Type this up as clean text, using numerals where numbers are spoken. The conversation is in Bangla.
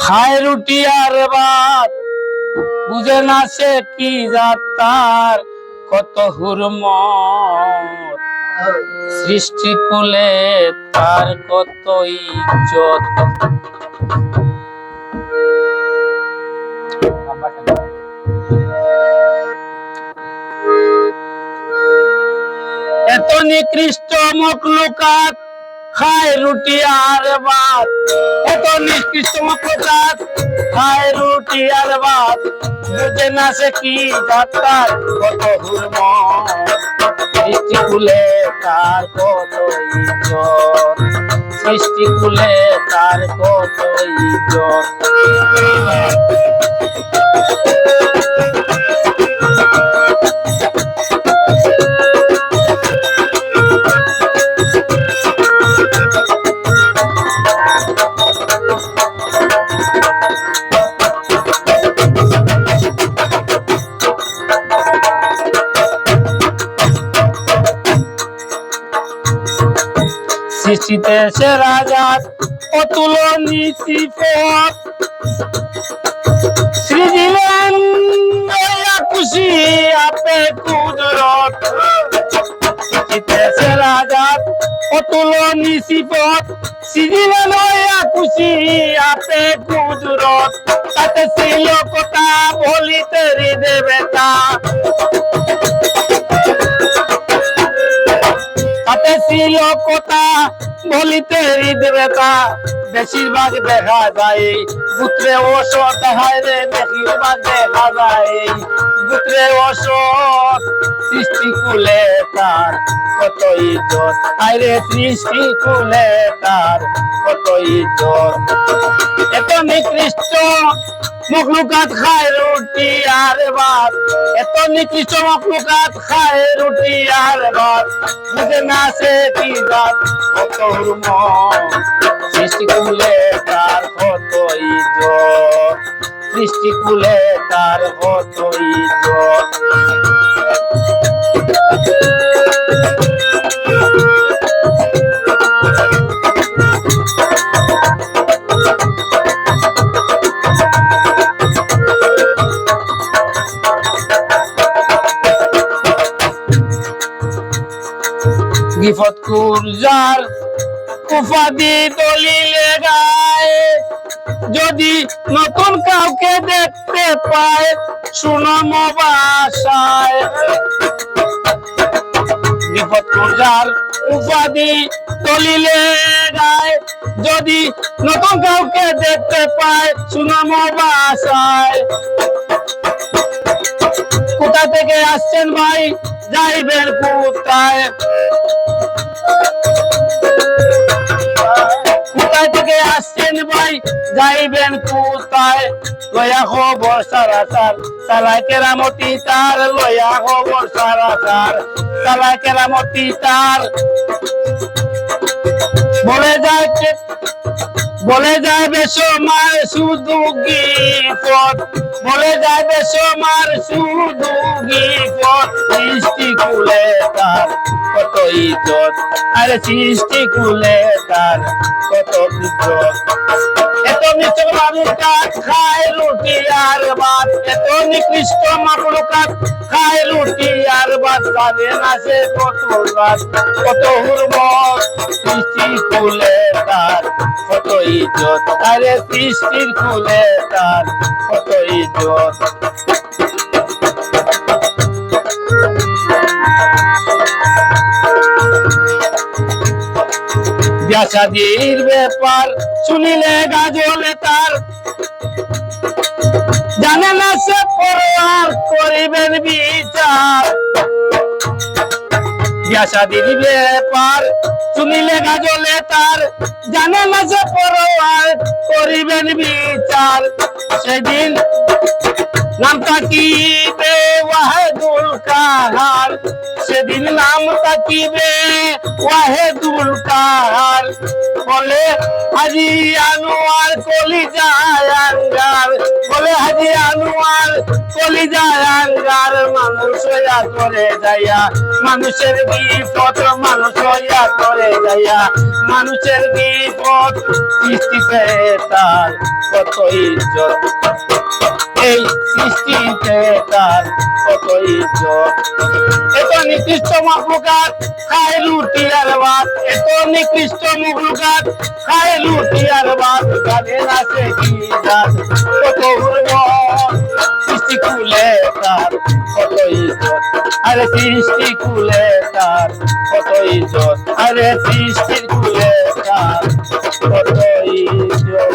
খায় রুটি আর ভাত, বুঝে না সে কি জাত তার, কত হুরমত সৃষ্টি কুলে তার কত ইজ্জত। এত নিকৃষ্ট মখলুকাত খায় রুটি আর ভাত, এত নিকৃষ্ট মখলুকাত খায় রুটি আর ভাত, বুঝে না সে কি জাত তার, কত হুরমত সৃষ্টি কুলে তার কত ইজ্জত, সৃষ্টি কুলে তার কত ইজ্জত। সৃষ্টিতে সে রাজাত অতুলনীয় সিফত, সৃজিলেন খুশি আপে কুদরত। সৃষ্টিতে সে রাজাত অতুলনীয় সিফত, সৃজিলেন খুশি আপে কুদরত। তাতে ছিল কথা বলিতে হৃদয় ব্যথা, তাতে ছিল কথা বলিতে হৃদয় ব্যথা। বেশিরভাগ দেখা যায় পুত্রে ওষুধ, হায় রে বেশিরভাগ দেখা যায় পুত্রে ওষুধ। সৃষ্টি কুলে তার কত ইজ্জত, হায় রে সৃষ্টি কুলে তার কত ইজ্জত। এত নিকৃষ্ট মখলুকাত খায় রুটি আর ভাত, এত নিকৃষ্ট মখলুকাত খায় রুটি আর ভাত, বুঝে না সে কি জাত, কত হুরমত সৃষ্টি কুলে তার কত ইজ্জত, সৃষ্টি কুলে তার কত ইজ্জত। গিফত কুরজার উপাধি দলিলে গায়, যদি নতুন কাউকে দেখতে পায় সুনাম বাসায়। গিফত কুরজার উপাধি দলিলে গায়, যদি নতুন কাউকে দেখতে পায় সুনাম বাসায়। কোথা থেকে আসছেন ভাই, যাইবেন কোথায়, কোথায় থেকে আসছেন ভাই, যাইবেন কোথায়। লয়া খবর সারা সার, সালা কেরামতি তার, লয়া খবর সারা সার, সালা কেরামতি তার। বলে যাবে সোমার শুধু গিফট, বলে যাবে সোমার শুধু গিফট। সৃষ্টি কুলে তার কত ইজ্জত, আরে সৃষ্টি কুলে তার কত ইজ্জত। এত নিকৃষ্ট মখলুকাত খায় রুটি আর ভাত, এত নিকৃষ্ট মখলুকাত খায় রুটি আর ভাত, জানে না সে কত রাত, কত হুরমত সৃষ্টি কুলে তার কত ইজ্জত, আরে সৃষ্টির কুলে তার কত ইজ্জত। বিয়া-শাদীর ব্যাপার শুনিলে গাজলে তার, জানে না সে পরোয়ার করিবেন বিচার। বিয়া-শাদীর ব্যাপার শুনিলে গাজলে তার, জানে না সে পরোয়ার করিবেন বিচার। সেদিন নাম তাকিবে ওয়াহেদুল কাহার, সেদিন নাম তাকিবে ওয়াহেদুল কাহার। বলে হাজী আনোয়ার কলিজায় আঙ্গার, বলে হাজি আনোয়ার কলিজায় আঙ্গার, মানুষ হইয়া করে যাইয়া মানুষের বিপদ, মানুষ হইয়া করে যাইয়া মানুষের বিপদ, সৃষ্টিতে তার কত ইজ্জত, এই সৃষ্টিতে তার কত ইজ্জত। এত নিকৃষ্ট মখলুকাত খায় রুটি আর ভাত, এত নিকৃষ্ট মখলুকাত খায় রুটি আর ভাত, গানে নাচে কি জাত, কত উর্বর, সৃষ্টি কুলে তার কত ইজ্জত, আরে সৃষ্টি কুলে তার কত ইজ্জত, আরে সৃষ্টির কুলে তার কত ইজ্জত।